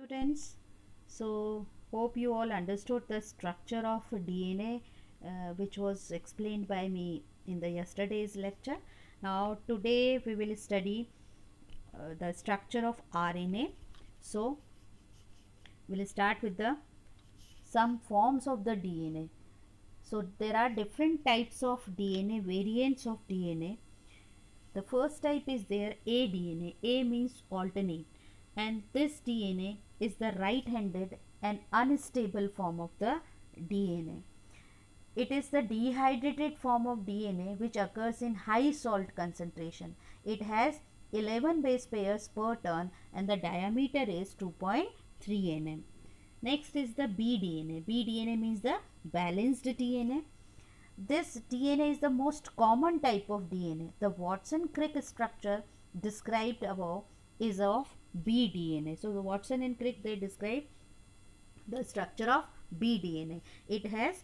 Students, so hope you all understood the structure of DNA, which was explained by me in the yesterday's lecture. Now today we will study the structure of RNA. So we'll start with the some forms of the DNA. So there are different types of DNA, variants of DNA. The first type is there aDNA. A means alternate, and this DNA is the right-handed and unstable form of the DNA. It is the dehydrated form of DNA which occurs in high salt concentration. It has 11 base pairs per turn and the diameter is 2.3 nm. Next is the bDNA. bDNA means the balanced DNA. This DNA is the most common type of DNA. The Watson-Crick structure described above is of bDNA. So the Watson and Crick, they describe the structure of bDNA. It has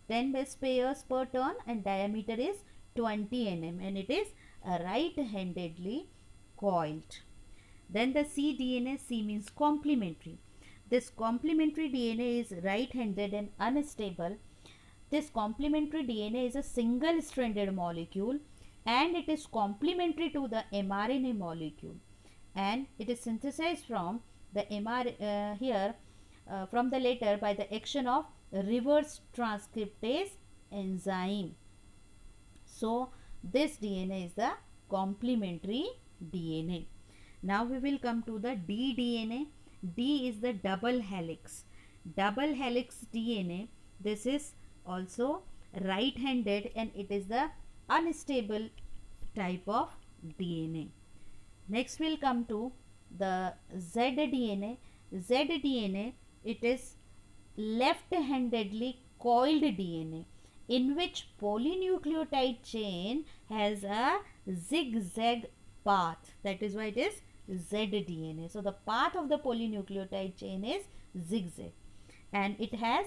10 base pairs per turn and diameter is 20 nm and it is right-handedly coiled. Then the cDNA, C means complementary. This complementary DNA is right-handed and unstable. This complementary DNA is a single-stranded molecule and it is complementary to the mRNA molecule, and it is synthesized from the from the latter by the action of reverse transcriptase enzyme. So this DNA is the complementary DNA. Now we will come to the ddNA. D is the double helix. Double helix DNA. This is also right-handed and it is the unstable type of DNA. Next we'll come to the zDNA. zDNA, it is left-handedly coiled DNA in which polynucleotide chain has a zigzag path. That is why it is zDNA. So the path of the polynucleotide chain is zigzag and it has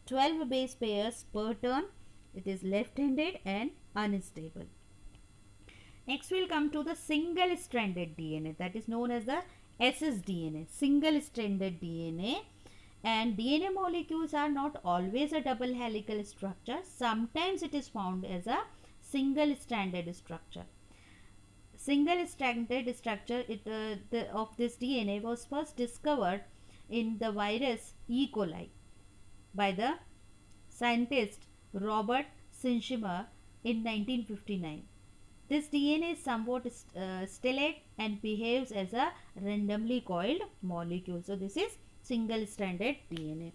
12 base pairs per turn. It is left-handed and unstable. Next we will come to the single-stranded DNA, that is known as the ssDNA, single-stranded DNA. And DNA molecules are not always a double helical structure. Sometimes it is found as a single-stranded structure. Single-stranded structure of this DNA was first discovered in the virus E. coli by the scientist Robert Sinsheimer in 1959. This DNA is somewhat stellate and behaves as a randomly coiled molecule. So this is single-stranded DNA.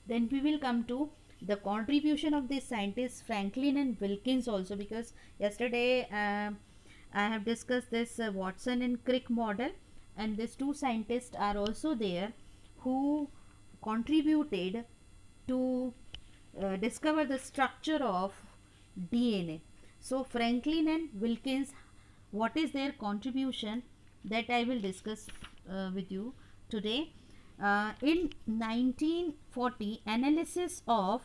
Then we will come to the contribution of these scientists Franklin and Wilkins also, because yesterday I have discussed this Watson and Crick model, and these two scientists are also there who contributed to discover the structure of DNA. So Franklin and Wilkins, what is their contribution, that I will discuss with you today. In 1940, analysis of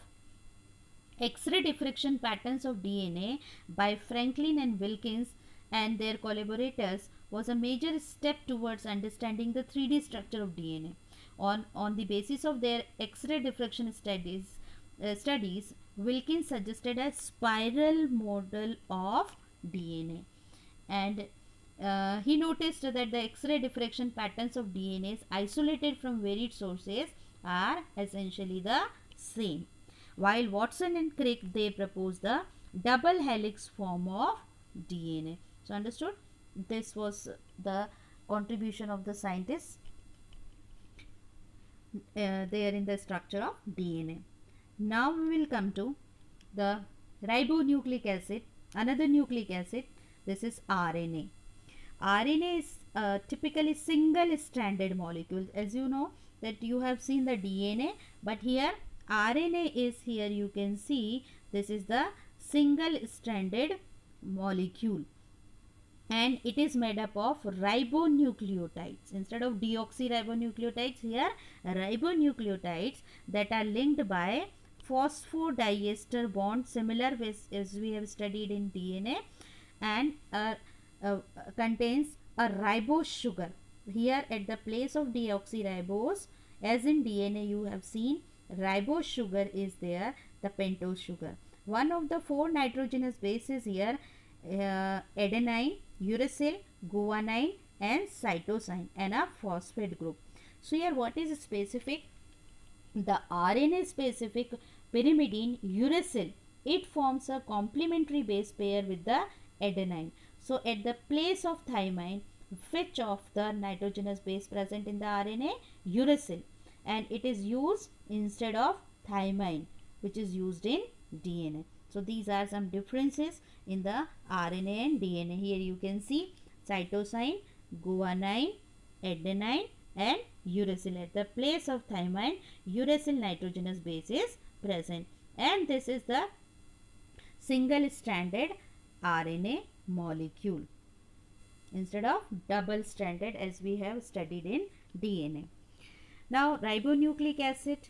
X-ray diffraction patterns of DNA by Franklin and Wilkins and their collaborators was a major step towards understanding the 3D structure of DNA. On the basis of their X-ray diffraction studies, Wilkins suggested a spiral model of DNA, and he noticed that the X-ray diffraction patterns of DNA isolated from varied sources are essentially the same, while Watson and Crick, they proposed the double helix form of DNA. So understood? This was the contribution of the scientists there in the structure of DNA. Now we will come to the ribonucleic acid, another nucleic acid. This is RNA. RNA is typically single-stranded molecule. As you know that you have seen the DNA, but here RNA is, here you can see this is the single-stranded molecule, and it is made up of ribonucleotides. Instead of deoxyribonucleotides, here ribonucleotides that are linked by phosphodiester bond, similar as we have studied in DNA, and contains a ribose sugar. here at the place of deoxyribose, as in DNA you have seen ribose sugar is there, the pentose sugar. One of the four nitrogenous bases here, adenine, uracil, guanine and cytosine, and a phosphate group. So here what is specific? The RNA specific pyrimidine uracil, it forms a complementary base pair with the adenine. So at the place of thymine, which of the nitrogenous base present in the RNA? Uracil, and it is used instead of thymine, which is used in DNA. So these are some differences in the RNA and DNA. Here you can see cytosine, guanine, adenine and uracil. At the place of thymine, uracil nitrogenous base is present, and this is the single stranded RNA molecule instead of double stranded as we have studied in DNA. Now ribonucleic acid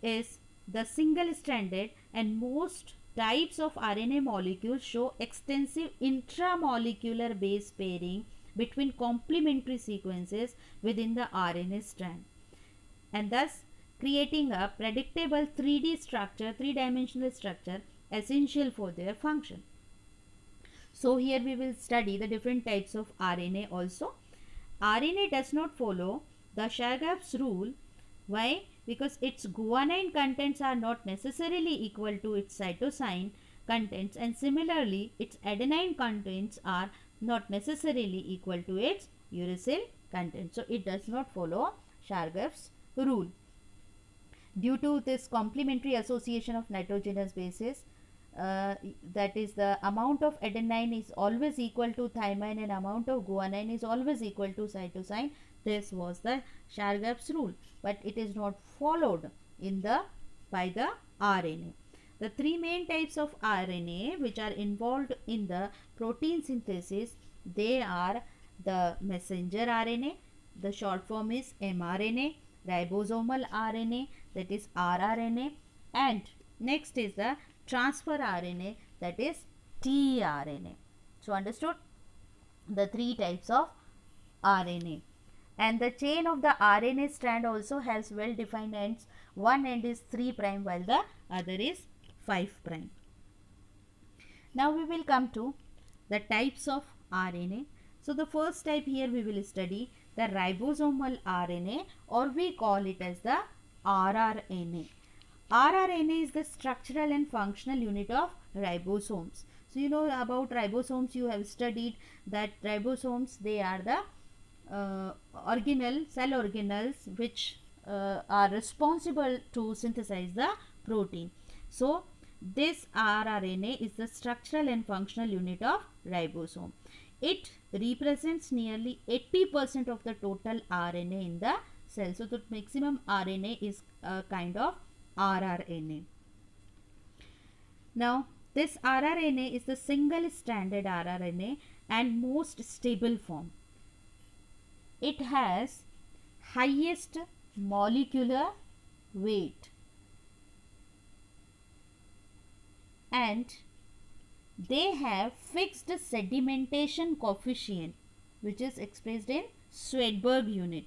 is the single stranded, and most types of RNA molecules show extensive intramolecular base pairing between complementary sequences within the RNA strand, and thus creating a predictable 3D structure, three-dimensional structure essential for their function. So here we will study the different types of RNA also. RNA does not follow the Chargaff's rule. Why? Because its guanine contents are not necessarily equal to its cytosine contents, and similarly its adenine contents are not necessarily equal to its uracil contents. So it does not follow Chargaff's rule. Due to this complementary association of nitrogenous bases, that is the amount of adenine is always equal to thymine and amount of guanine is always equal to cytosine. This was the Chargaff's rule, but it is not followed in the by the RNA. The three main types of RNA which are involved in the protein synthesis, they are the messenger RNA, the short form is mRNA, ribosomal RNA, that is rRNA, and next is the transfer RNA, that is tRNA. So understood the three types of RNA. And the chain of the RNA strand also has well defined ends. One end is 3' while the other is 5'. Now we will come to the types of RNA. So the first type here we will study the ribosomal RNA, or we call it as the rRNA. rRNA is the structural and functional unit of ribosomes. So you know about ribosomes, you have studied that ribosomes, they are the cell organelles which are responsible to synthesize the protein. So this rRNA is the structural and functional unit of ribosome. It represents nearly 80% of the total RNA in the cell. So the maximum RNA is a kind of rRNA. Now this rRNA is the single stranded rRNA and most stable form. It has highest molecular weight and they have fixed sedimentation coefficient, which is expressed in Swedberg unit.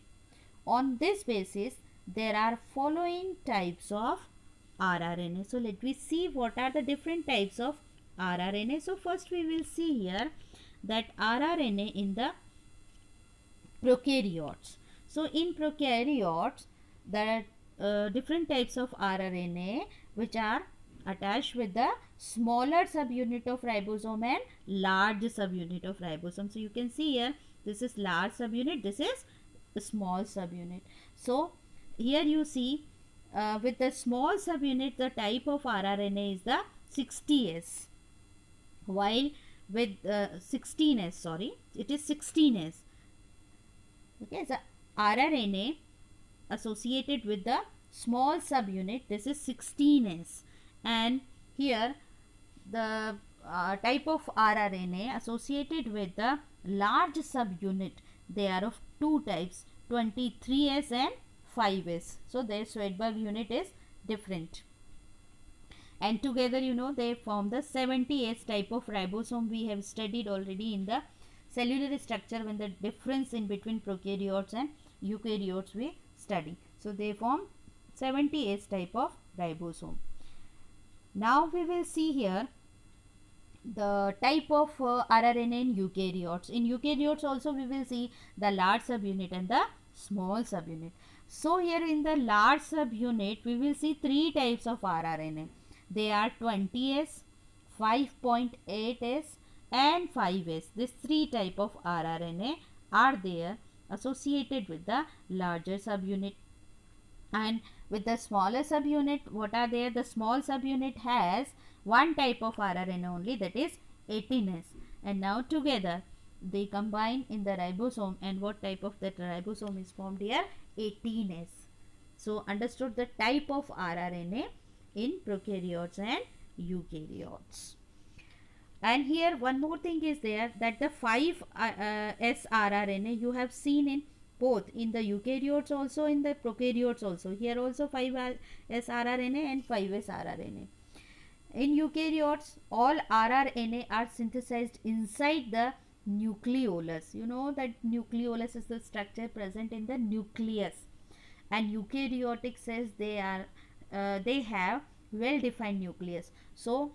On this basis, there are following types of rRNA. So let me see what are the different types of rRNA. So first we will see here that rRNA in the prokaryotes. So in prokaryotes, there are different types of rRNA which are attached with the smaller subunit of ribosome and large subunit of ribosome. So you can see here, this is large subunit, this is the small subunit. So here you see with the small subunit, the type of rRNA is the 60S, while with 16S, sorry, it is 16S. Okay, the rRNA associated with the small subunit, this is 16S, and here the type of rRNA associated with the large subunit, they are of two types, 23S and 5S. So their Swedberg unit is different, and together you know they form the 70S type of ribosome. We have studied already in the cellular structure when the difference in between prokaryotes and eukaryotes we study. So they form 70S type of ribosome. Now we will see here the type of rRNA in eukaryotes. In eukaryotes also we will see the large subunit and the small subunit. So here in the large subunit we will see three types of rRNA. They are 20S, 5.8S and 5S. These three type of rRNA are there associated with the larger subunit. And with the smaller subunit, what are there? The small subunit has one type of rRNA only, that is 18S. And now together they combine in the ribosome, and what type of that ribosome is formed here? 18S. So understood the type of rRNA in prokaryotes and eukaryotes. And here one more thing is there, that the 5S rRNA you have seen in both in the eukaryotes also, in the prokaryotes also. Here also 5S rRNA and 5S rRNA. In eukaryotes, all rRNA are synthesized inside the nucleolus. You know that nucleolus is the structure present in the nucleus, and eukaryotic cells they have well defined nucleus. So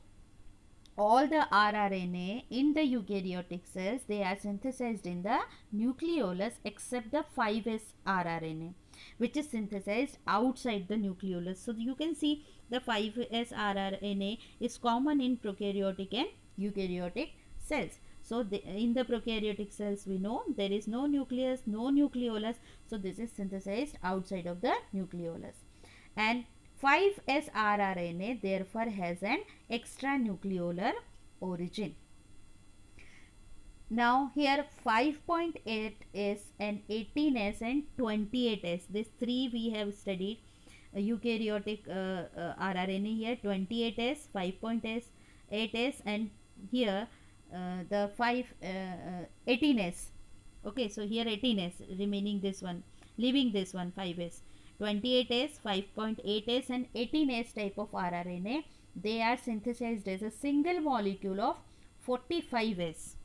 all the rRNA in the eukaryotic cells, they are synthesized in the nucleolus except the 5S rRNA, which is synthesized outside the nucleolus. So you can see the 5S rRNA is common in prokaryotic and eukaryotic cells. So in the prokaryotic cells we know there is no nucleus, no nucleolus. So this is synthesized outside of the nucleolus. And 5S rRNA therefore has an extranucleolar origin. Now here 5.8S and 18S and 28S, these three we have studied. Eukaryotic rRNA here 28S, 5.8S, and here the 18S. Okay, so here 18S, remaining this one, leaving this one 5S. 28S, 5.8S and 18S type of rRNA, they are synthesized as a single molecule of 45S,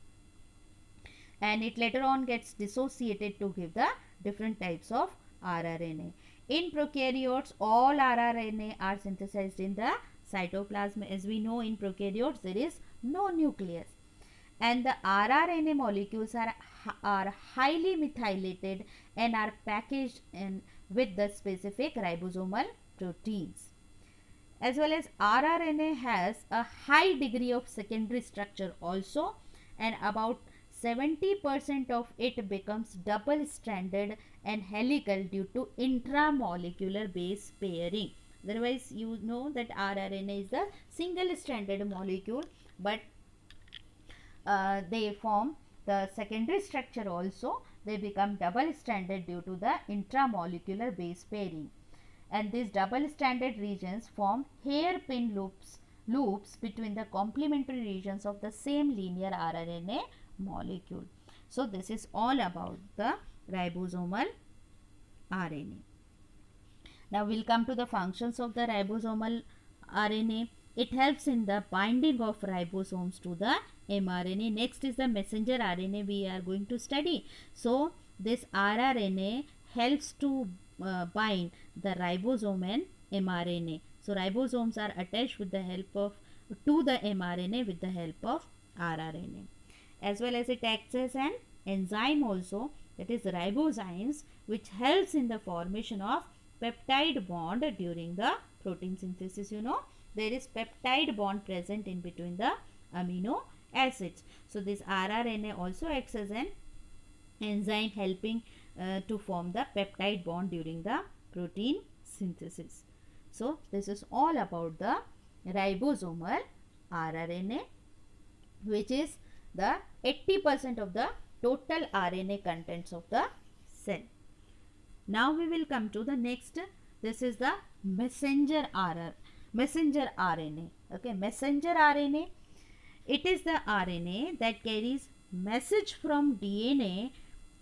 and it later on gets dissociated to give the different types of rRNA. In prokaryotes, all rRNA are synthesized in the cytoplasm. As we know, in prokaryotes there is no nucleus, and the rRNA molecules are highly methylated and are packaged in with the specific ribosomal proteins. As well as rRNA has a high degree of secondary structure also, and about 70% of it becomes double stranded and helical due to intramolecular base pairing. Otherwise you know that rRNA is a single stranded molecule, but they form the secondary structure also. They become double stranded due to the intramolecular base pairing, and these double stranded regions form hairpin loops between the complementary regions of the same linear rRNA molecule. So this is all about the ribosomal RNA. Now we'll come to the functions of the ribosomal RNA. It helps in the binding of ribosomes to the mRNA. Next is the messenger RNA we are going to study. So this rRNA helps to bind the ribosome and mRNA. So ribosomes are attached with the help of to the mRNA with the help of rRNA. As well as it acts as an enzyme also, that is ribozymes, which helps in the formation of peptide bond during the protein synthesis. You know, there is peptide bond present in between the amino acids. So this rRNA also acts as an enzyme helping to form the peptide bond during the protein synthesis. So this is all about the ribosomal rRNA, which is the 80% of the total RNA contents of the cell. Now we will come to the next. This is the messenger RNA. Okay, messenger RNA. It is the RNA that carries message from DNA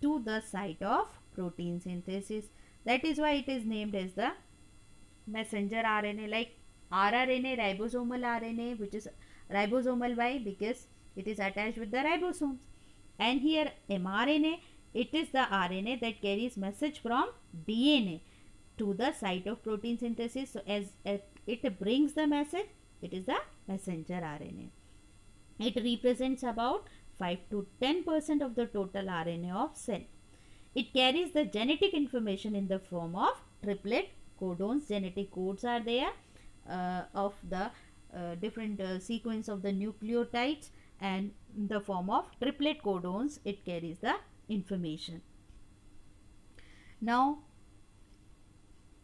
to the site of protein synthesis. That is why it is named as the messenger RNA, like rRNA, ribosomal RNA, which is ribosomal. Why? Because it is attached with the ribosomes. And here mRNA, it is the RNA that carries message from DNA to the site of protein synthesis. So as it brings the message, it is the messenger RNA. It represents about 5 to 10% of the total RNA of cell. It carries the genetic information in the form of triplet codons. Genetic codes are there of the different sequence of the nucleotides, and in the form of triplet codons it carries the information. Now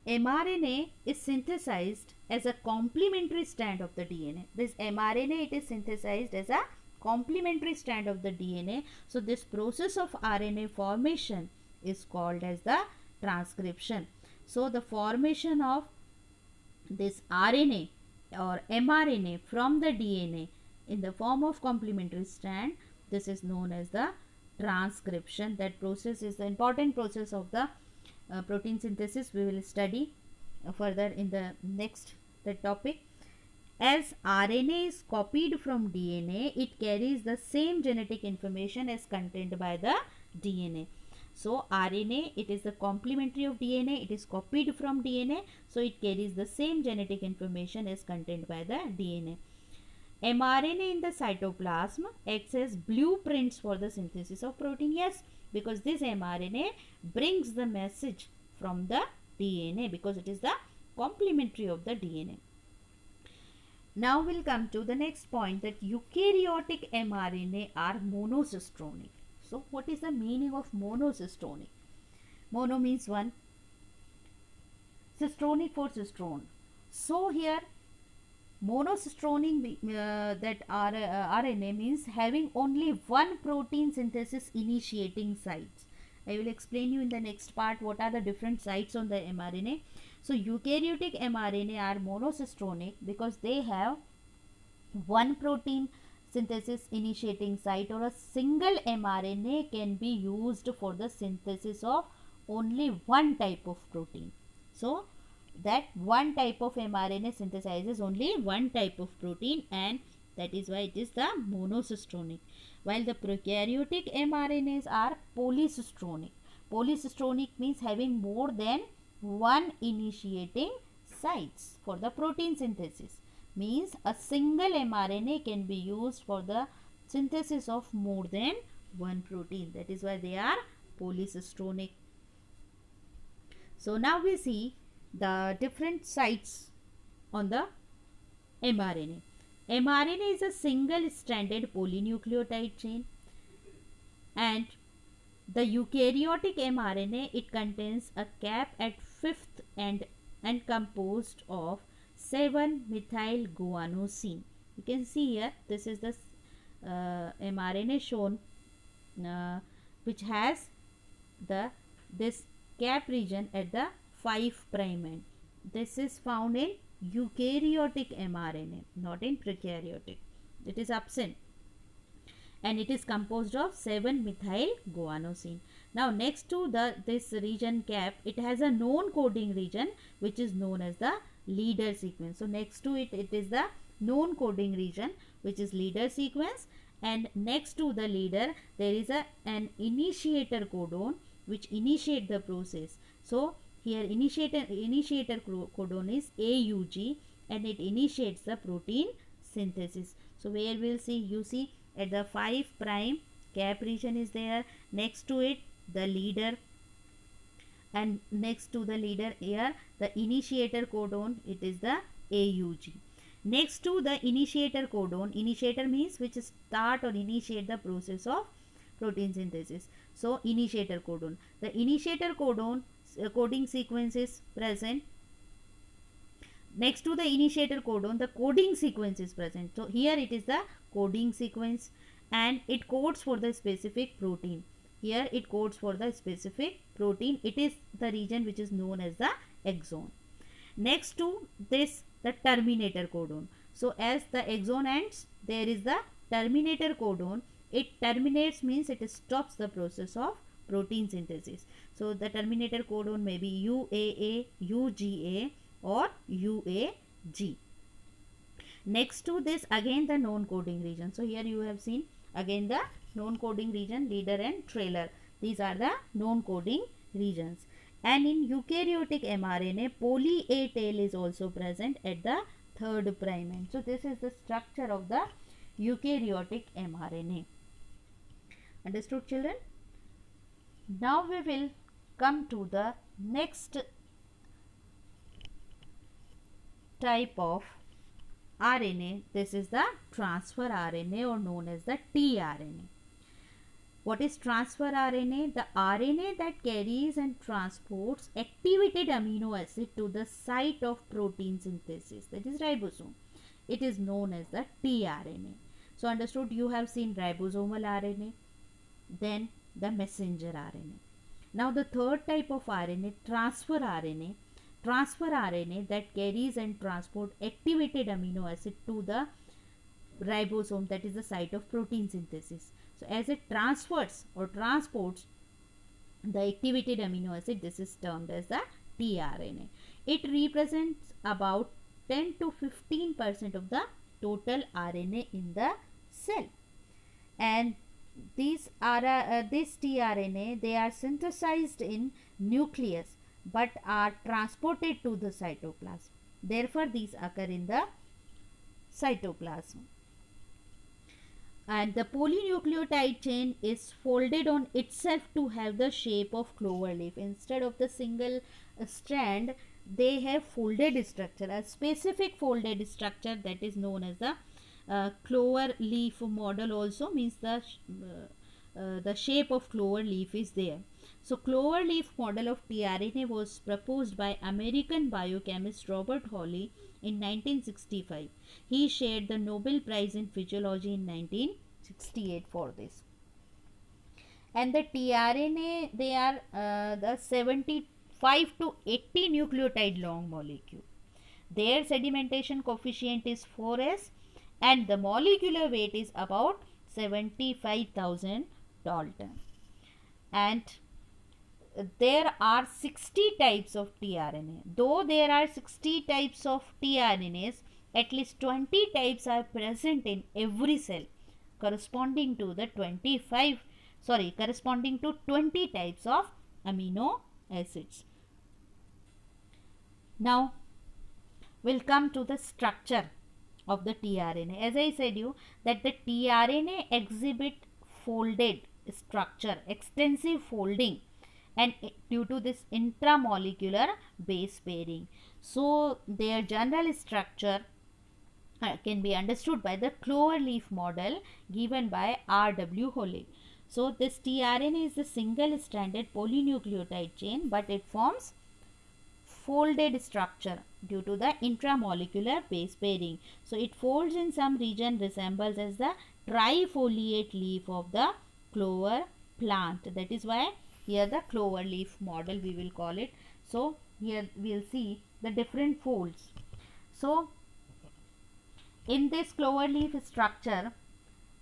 mRNA is synthesized as a complementary strand of the DNA. This mRNA, it is synthesized as a complementary strand of the DNA. So this process of RNA formation is called as the transcription. So the formation of this RNA or mRNA from the DNA in the form of complementary strand, this is known as the transcription. That process is the important process of the protein synthesis. We will study further in the next topic. As RNA is copied from DNA, it carries the same genetic information as contained by the DNA. So RNA, it is the complementary of DNA, it is copied from DNA, so it carries the same genetic information as contained by the DNA. mRNA in the cytoplasm acts as blueprints for the synthesis of protein. Yes, because this mRNA brings the message from the DNA, because it is the complementary of the DNA. Now we'll come to the next point, that eukaryotic mRNA are monocistronic. So what is the meaning of monocistronic? Mono means one, cistronic for cistrone. So here monocistronic RNA means having only one protein synthesis initiating sites. I will explain you in the next part what are the different sites on the mRNA. So eukaryotic mRNA are monocistronic because they have one protein synthesis initiating site, or a single mRNA can be used for the synthesis of only one type of protein. So that one type of mRNA synthesizes only one type of protein, and that is why it is the monocistronic. While the prokaryotic mRNAs are polycistronic. Polycistronic means having more than one initiating sites for the protein synthesis. Means a single mRNA can be used for the synthesis of more than one protein. That is why they are polycistronic. So now we see the different sites on the mRNA. mRNA is a single stranded polynucleotide chain, and the eukaryotic mRNA, it contains a cap at fifth end and composed of 7-methyl guanosine. You can see here, this is the mRNA shown which has this cap region at the 5' end. This is found in eukaryotic mRNA, not in prokaryotic. It is absent, and it is composed of 7-methyl guanosine. Now next to this region cap, it has a known coding region which is known as the leader sequence. So next to it, it is the known coding region which is leader sequence, and next to the leader there is an initiator codon which initiate the process. So here initiator codon is AUG, and it initiates the protein synthesis. So where we'll see, you see at the 5' cap region is there, next to it the leader, and next to the leader here the initiator codon, it is the AUG. Next to the initiator codon, initiator means which start or initiate the process of protein synthesis. So initiator codon, the initiator codon coding sequence is present. Next to the initiator codon, the coding sequence is present. So here it is the coding sequence, and it codes for the specific protein. Here it codes for the specific protein. It is the region which is known as the exon. Next to this, the terminator codon. So as the exon ends, there is the terminator codon. It terminates means it stops the process of protein synthesis. So the terminator codon may be UAA, UGA or UAG. Next to this, again the known coding region. So here you have seen again the known coding region, leader and trailer. These are the known coding regions. And in eukaryotic mRNA, poly A tail is also present at the third prime end. So this is the structure of the eukaryotic mRNA. Understood, children? Now we will come to the next type of RNA. This is the transfer RNA, or known as the tRNA. What is transfer RNA? The RNA that carries and transports activated amino acid to the site of protein synthesis, that is ribosome. It is known as the tRNA. So understood, you have seen ribosomal RNA, then the messenger RNA. Now the third type of RNA, transfer RNA. Transfer RNA that carries and transport activated amino acid to the ribosome, that is the site of protein synthesis. So as it transfers or transports the activated amino acid, this is termed as the tRNA. It represents about 10 to 15% of the total RNA in the cell. And these are this tRNA, they are synthesized in nucleus but are transported to the cytoplasm. Therefore these occur in the cytoplasm. And the polynucleotide chain is folded on itself to have the shape of clover leaf. Instead of the single strand, they have folded structure, a specific folded structure, that is known as the clover leaf model. Also means the shape of clover leaf is there. So clover leaf model of tRNA was proposed by American biochemist Robert Hawley in 1965. He shared the Nobel Prize in Physiology in 1968 for this. And the tRNA, they are the 75 to 80 nucleotide long molecule. Their sedimentation coefficient is 4s and the molecular weight is about 75,000 Dalton. And there are 60 types of tRNA. Though there are 60 types of tRNAs, at least 20 types are present in every cell, corresponding to 20 types of amino acids. Now we'll come to the structure of the tRNA. As I said you that the tRNA exhibit folded structure, extensive folding, and due to this intramolecular base pairing. So their general structure can be understood by the clover leaf model given by R.W. Hawley. So this tRNA is a single stranded polynucleotide chain, but it forms folded structure due to the intramolecular base pairing. So it folds in some region, resembles as the trifoliate leaf of the clover plant. That is why here the clover leaf model we will call it. So here we will see the different folds. So in this clover leaf structure,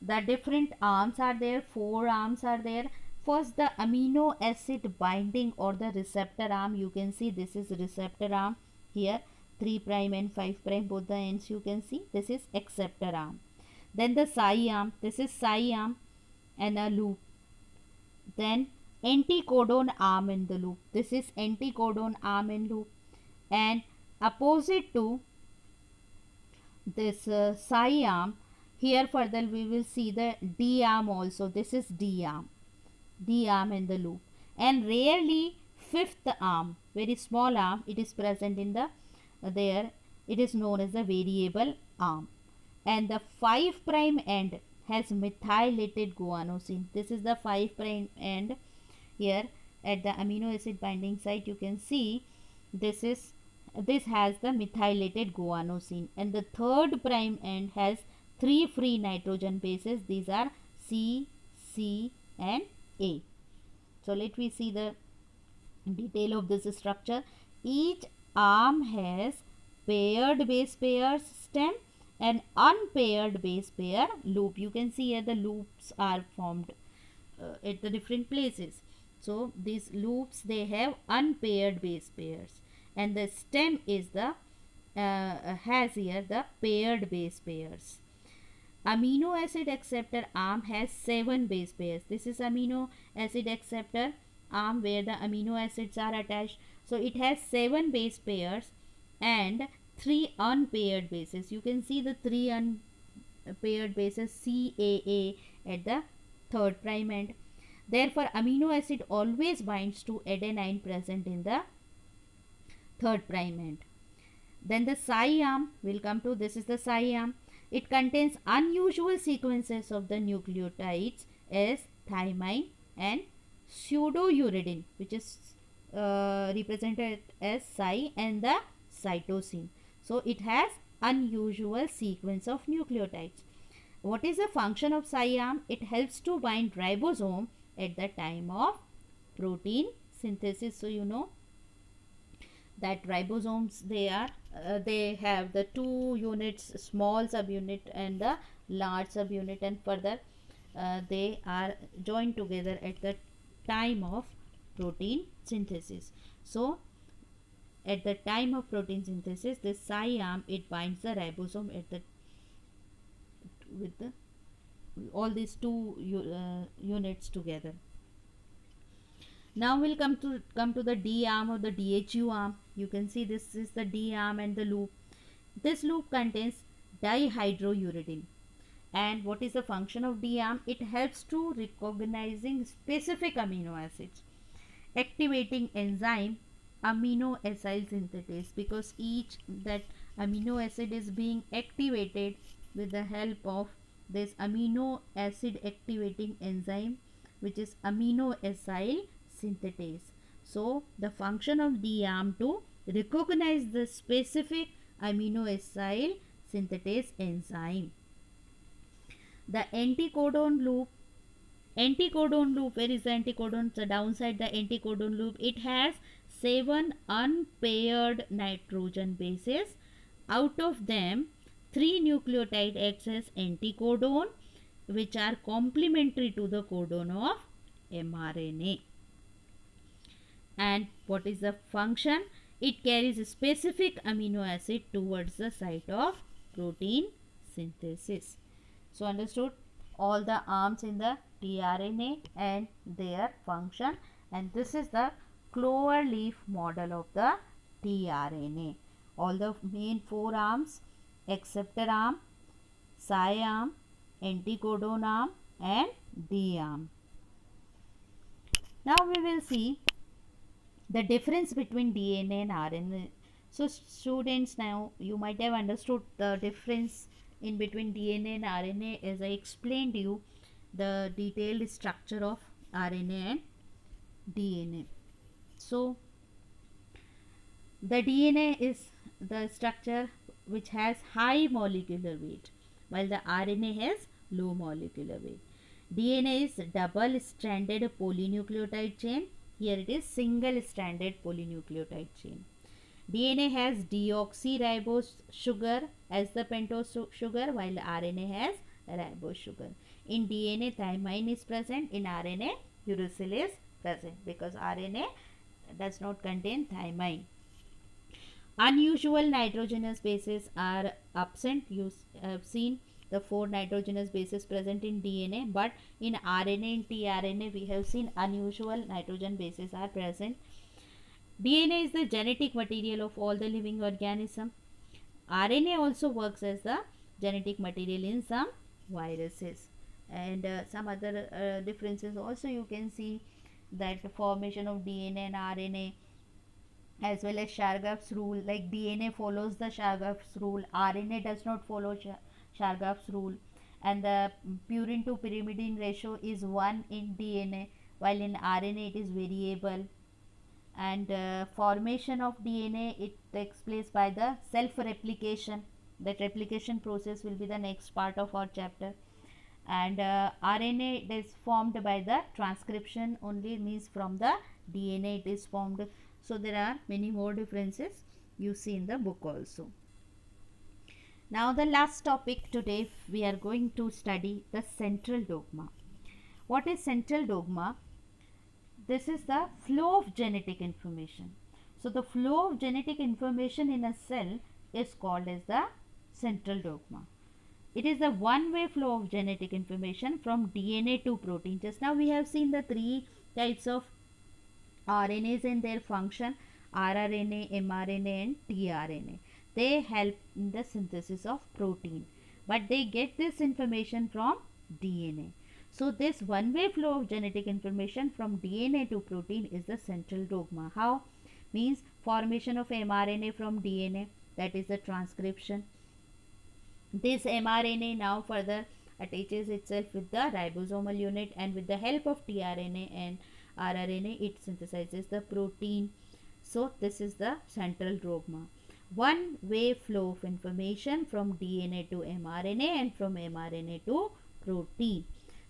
the different arms are there, 4 arms are there. First, the amino acid binding or the receptor arm, you can see this is receptor arm here, 3 prime and 5 prime, both the ends you can see, this is acceptor arm. Then the psi arm, this is psi arm and a loop. Then anticodon arm in the loop, this is anticodon arm in loop. And opposite to this psi arm, here further we will see the D arm also, this is D arm in the loop. And rarely fifth arm, very small arm, it is present in the there, it is known as the variable arm. And the 5 prime end has methylated guanosine, this is the 5 prime end. Here at the amino acid binding site you can see this has the methylated guanosine. And the 3rd prime end has 3 free nitrogen bases, these are C, C and A. So let me see the detail of this structure. Each arm has paired base pairs stem and unpaired base pair loop. You can see here the loops are formed at the different places. So these loops, they have unpaired base pairs, and the stem is the has here the paired base pairs. amino acid acceptor arm has 7 base pairs. This is amino acid acceptor arm where the amino acids are attached. So it has 7 base pairs and 3 unpaired bases. You can see the 3 unpaired bases CAA at the third prime end. Therefore, amino acid always binds to adenine present in the third prime end. Then the psi arm will come to, this is the psi arm. It contains unusual sequences of the nucleotides as thymine and pseudouridine, which is represented as psi, and the cytosine. So it has unusual sequence of nucleotides. What is the function of psi arm? It helps to bind ribosome at the time of protein synthesis. So you know that ribosomes, they have the two units, small subunit and the large subunit, and further they are joined together at the time of protein synthesis. So at the time of protein synthesis, this psi arm, it binds the ribosome at the with the all these two units together. Now we'll come to the D arm or the DHU arm. You can see this is the D arm and the loop. This loop contains dihydrouridine. And what is the function of D arm? It helps to recognizing specific amino acids, activating enzyme amino acyl synthetase, because each that amino acid is being activated with the help of this amino acid activating enzyme, which is amino acyl synthetase. So the function of D arm to recognize the specific amino acyl synthetase enzyme. The anticodon loop. Anticodon loop, where is the anticodon? So downside the anticodon loop, it has 7 unpaired nitrogen bases. Out of them, 3 nucleotide acts as anticodon, which are complementary to the codon of mRNA. And what is the function? It carries a specific amino acid towards the site of protein synthesis. So understood all the arms in the tRNA and their function, and this is the clover leaf model of the tRNA. All the main 4 arms: acceptor arm, psi arm, anticodon arm and D arm. Now we will see the difference between DNA and RNA. So students, now you might have understood the difference in between DNA and RNA as I explained you the detailed structure of RNA and DNA. So the DNA is the structure which has high molecular weight, while the RNA has low molecular weight. DNA is double stranded polynucleotide chain. Here it is single stranded polynucleotide chain. DNA has deoxyribose sugar as the pentose sugar, while RNA has ribose sugar. In DNA, thymine is present. In RNA, uracil is present, because RNA does not contain thymine. Unusual nitrogenous bases are absent. You have seen the 4 nitrogenous bases present in DNA, but in RNA and tRNA we have seen unusual nitrogen bases are present. DNA is the genetic material of all the living organisms. RNA also works as the genetic material in some viruses, and some other differences also you can see, that the formation of DNA and RNA, as well as Chargaff's rule. Like DNA follows the Chargaff's rule, RNA does not follow Chargaff's rule, and the purine to pyrimidine ratio is 1 in DNA, while in RNA it is variable. And formation of DNA, it takes place by the self replication. That replication process will be the next part of our chapter. And RNA is formed by the transcription only, means from the DNA it is formed. So there are many more differences you see in the book also. Now the last topic today, we are going to study the central dogma. What is central dogma? This is the flow of genetic information. So the flow of genetic information in a cell is called as the central dogma. It is the one-way flow of genetic information from DNA to protein. Just now we have seen the three types of RNAs and their function: rRNA, mRNA and tRNA. They help in the synthesis of protein, but they get this information from DNA. So this one-way flow of genetic information from DNA to protein is the central dogma. How? Means formation of mRNA from DNA, that is the transcription. This mRNA now further attaches itself with the ribosomal unit, and with the help of tRNA and rRNA it synthesizes the protein. So this is the central dogma. One way flow of information from DNA to mRNA and from mRNA to protein.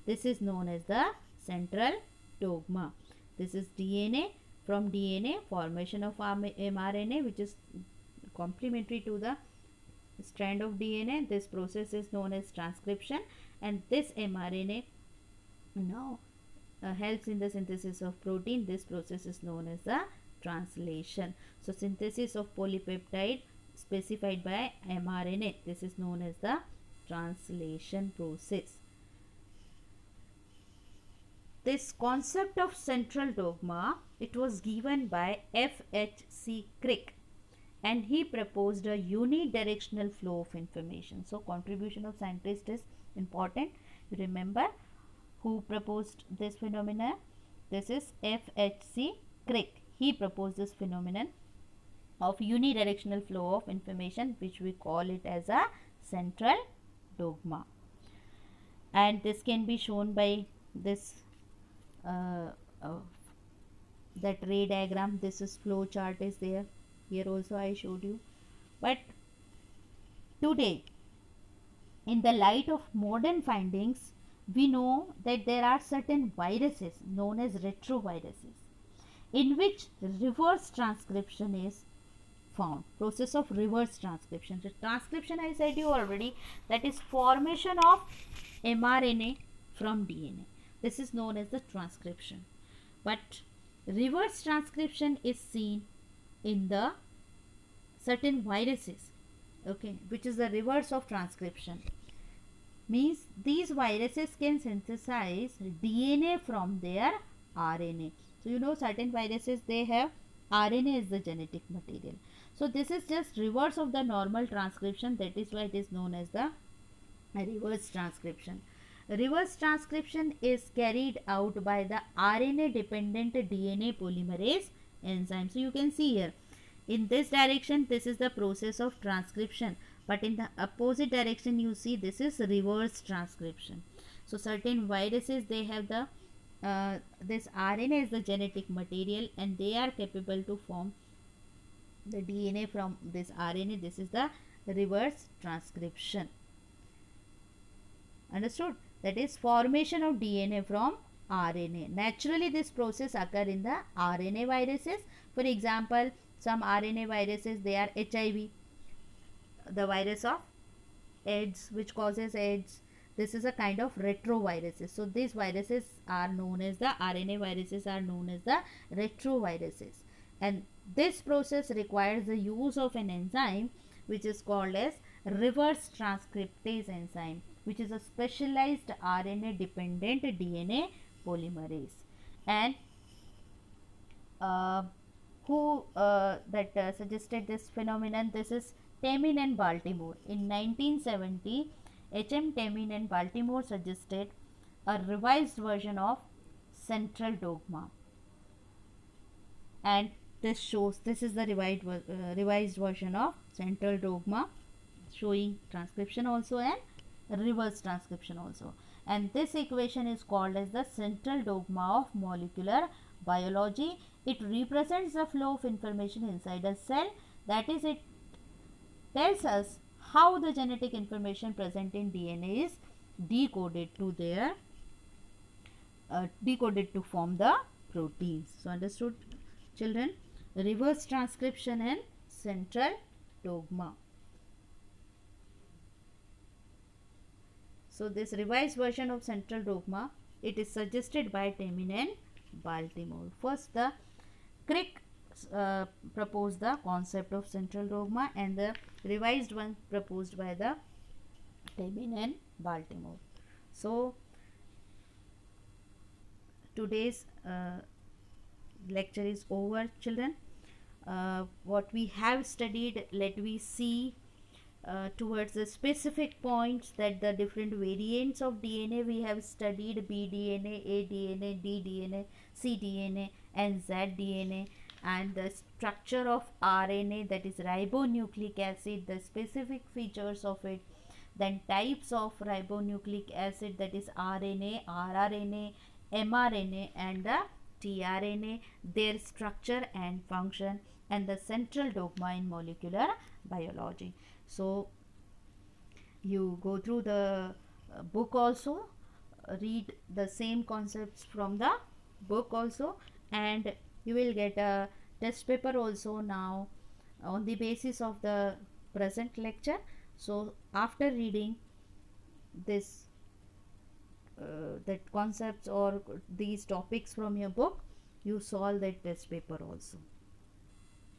This is known as the central dogma. This is DNA. From DNA, formation of mRNA, which is complementary to the strand of DNA. This process is known as transcription, and this mRNA now helps in the synthesis of protein. This process is known as the translation. So synthesis of polypeptide specified by mRNA, this is known as the translation process. This concept of central dogma, it was given by F.H.C. Crick, and he proposed a unidirectional flow of information. So contribution of scientist is important. You remember who proposed this phenomenon? This is F.H.C. Crick. He proposed this phenomenon of unidirectional flow of information, which we call it as a central dogma. And this can be shown by this that ray diagram. This is flow chart is there. Here also I showed you. But today, in the light of modern findings, we know that there are certain viruses known as retroviruses, in which reverse transcription is found. Process of reverse transcription. The transcription, I said you already, that is formation of mRNA from DNA. This is known as the transcription. But reverse transcription is seen in the certain viruses, okay, which is the reverse of transcription. Means these viruses can synthesize DNA from their RNA. So you know certain viruses, they have RNA as the genetic material. So this is just reverse of the normal transcription. That is why it is known as the reverse transcription. Reverse transcription is carried out by the RNA dependent DNA polymerase enzyme. So you can see here, in this direction this is the process of transcription, but in the opposite direction you see this is reverse transcription. So certain viruses, they have the this RNA is the genetic material, and they are capable to form the DNA from this RNA. This is the reverse transcription. Understood? That is formation of DNA from RNA. Naturally, this process occur in the RNA viruses. For example, some RNA viruses, they are HIV, the virus of AIDS, which causes AIDS. This is a kind of retroviruses. So these viruses are known as the RNA viruses, are known as the retroviruses. And this process requires the use of an enzyme which is called as reverse transcriptase enzyme, which is a specialized RNA dependent DNA polymerase. And who suggested this phenomenon? This is Temin and Baltimore. In 1970, H.M. Temin and Baltimore suggested a revised version of central dogma, and this shows, this is the revised version of central dogma, showing transcription also and reverse transcription also. And this equation is called as the central dogma of molecular biology. It represents the flow of information inside a cell. That is, it tells us how the genetic information present in DNA is decoded to their decoded to form the proteins. So understood, children? Reverse transcription and central dogma. So this revised version of central dogma, it is suggested by Temin and Baltimore. First, the Crick proposed the concept of central dogma, and the revised one proposed by the living in Baltimore. So today's lecture is over, children. What we have studied, let we see towards the specific points, that the different variants of DNA we have studied: bDNA, aDNA, ddNA, cDNA, and zDNA, and the structure of RNA, that is ribonucleic acid, the specific features of it, then types of ribonucleic acid, that is RNA, rRNA, mRNA, and the tRNA, their structure and function, and the central dogma in molecular biology. So you go through the book also, read the same concepts from the book also, and you will get a test paper also now on the basis of the present lecture. So after reading this that concepts or these topics from your book, you solve that test paper also.